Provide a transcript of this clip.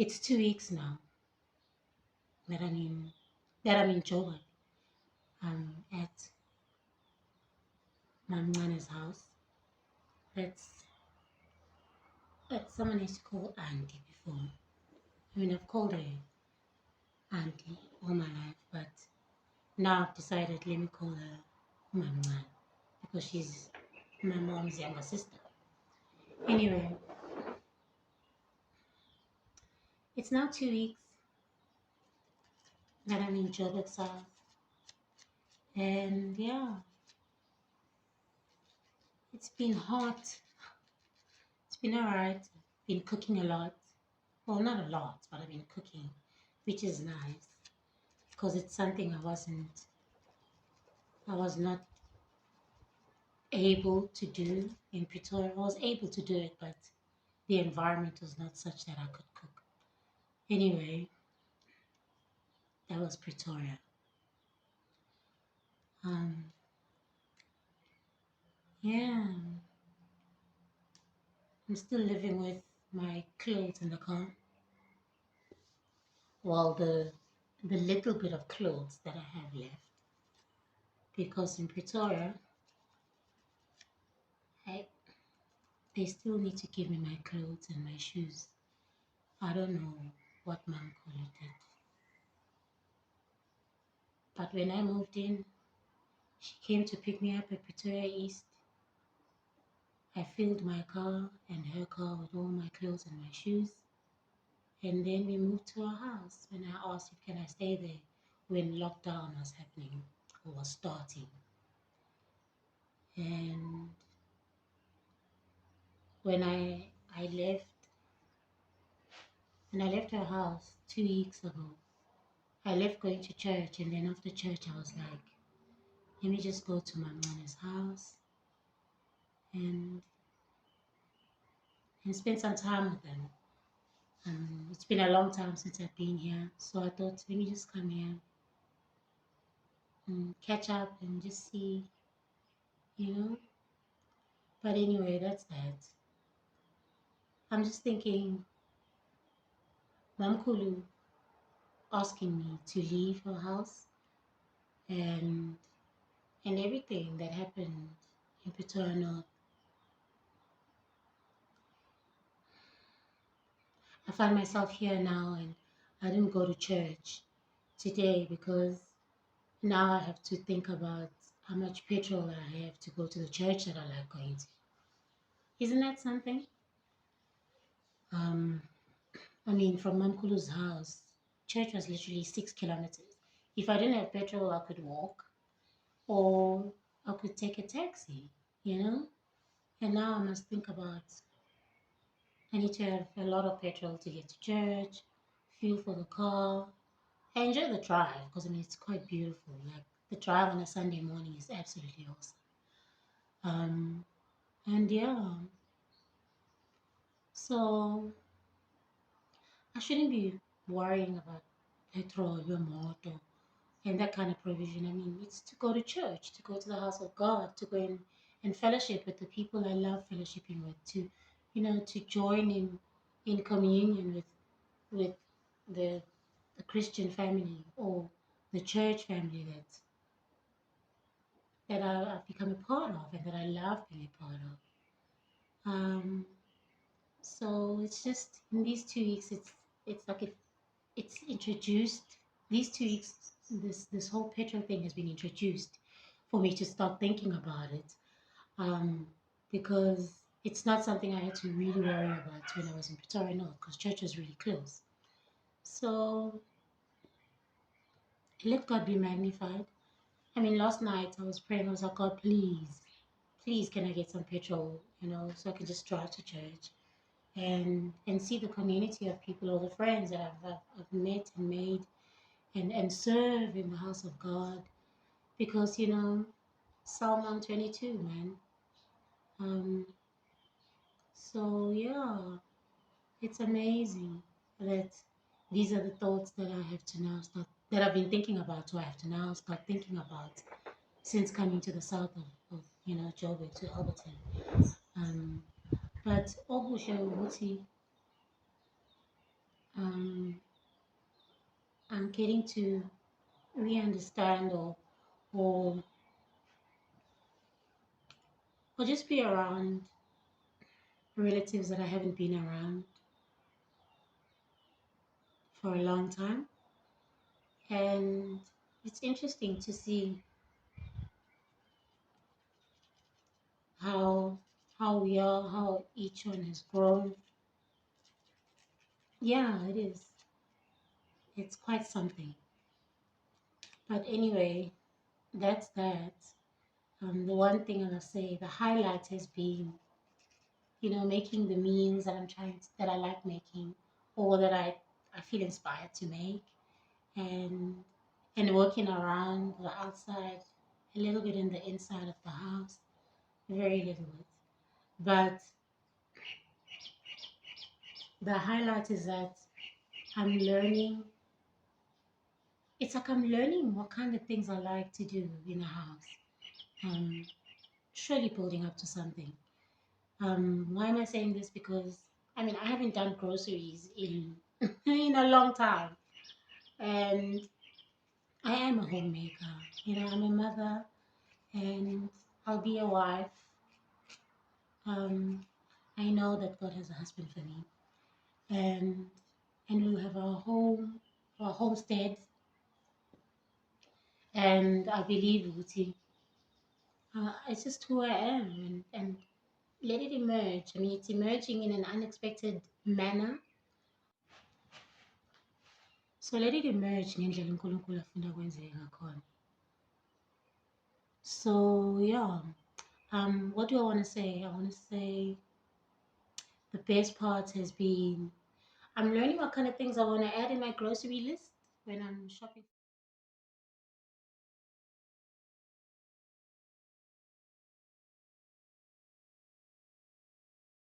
It's 2 weeks now that I'm in Joburg. At Mamana's house. That's someone used to call auntie before. I mean, I've called her auntie all my life, but now I've decided let me call her Mamana because she's my mom's younger sister. Anyway, it's now 2 weeks that I'm in Joburg's house, and yeah, it's been hot. It's been alright. Been cooking a lot. Well, not a lot, but I've been cooking, which is nice because it's something I was not able to do in Pretoria. I was able to do it, but the environment was not such that I could cook. Anyway, that was Pretoria. Um, yeah, I'm still living with my clothes in the car. Well, the little bit of clothes that I have left, because in Pretoria, I, they still need to give me my clothes and my shoes. I don't know what Mom Kulu did, but when I moved in, she came to pick me up at Pretoria East. I filled my car and her car with all my clothes and my shoes. And then we moved to our house. When I asked if can I stay there when lockdown was happening or was starting. And when I left when I left her house 2 weeks ago, I left going to church, and then after church I was like, let me just go to my mother's house and spend some time with them. It's been a long time since I've been here, so I thought let me just come here and catch up and just see, you know. But anyway, that's that. I'm just thinking, Mamkulu asking me to leave her house and everything that happened in Pretoria North. I find myself here now, and I didn't go to church today because now I have to think about how much petrol I have to go to the church that I like going to. Isn't that something? Um, I mean, from Mamkulu's house, church was literally 6 kilometers. If I didn't have petrol, I could walk or I could take a taxi, you know? And now I must think about I need to have a lot of petrol to get to church, fuel for the car. I enjoy the drive because I mean it's quite beautiful. Like the drive on a Sunday morning is absolutely awesome. Um, and yeah, so I shouldn't be worrying about petrol, your motor, and that kind of provision. I mean, it's to go to church, to go to the house of God, to go and fellowship with the people I love fellowshipping with, to join in communion with the Christian family or the church family I've become a part of and that I love being a part of. Um, so it's just in these 2 weeks, it's like it's introduced. These 2 weeks, this whole petrol thing has been introduced for me to start thinking about it, um, because it's not something I had to really worry about when I was in Pretoria North because church was really close. So let God be magnified. I mean, last night I was praying. I was like, God, please, can I get some petrol? So I can just drive to church and see the community of people or the friends that I've met and made and serve in the house of God. Because Psalm 122, man. Um, so yeah, it's amazing that these are the thoughts that I have to now start that I've been thinking about. So I have to now start thinking about since coming to the south of Joburg to Alberton. Um, but okusho ukuthi um, I'm getting to re-understand or or just be around relatives that I haven't been around for a long time. And it's interesting to see how how each one has grown. Yeah, it is. It's quite something. But anyway, that's that. The one thing I'll say, the highlight has been, making the memes that that I like making, or that I feel inspired to make, and working around the outside, a little bit in the inside of the house, very little bit. But the highlight is that I'm learning. It's like I'm learning what kind of things I like to do in a house. Um, Surely building up to something. Why am I saying this? Because I mean I haven't done groceries in in a long time, and I am a homemaker. I'm a mother, and I'll be a wife. Um, I know that God has a husband for me, and we'll have our homestead, and I believe Uti. It's just who I am, and let it emerge. I mean, it's emerging in an unexpected manner. So let it emerge ngendlela uNkulunkulu afuna kwenzeke ngakhona. So yeah, what do I want to say? I want to say the best part has been I'm learning what kind of things I want to add in my grocery list when I'm shopping.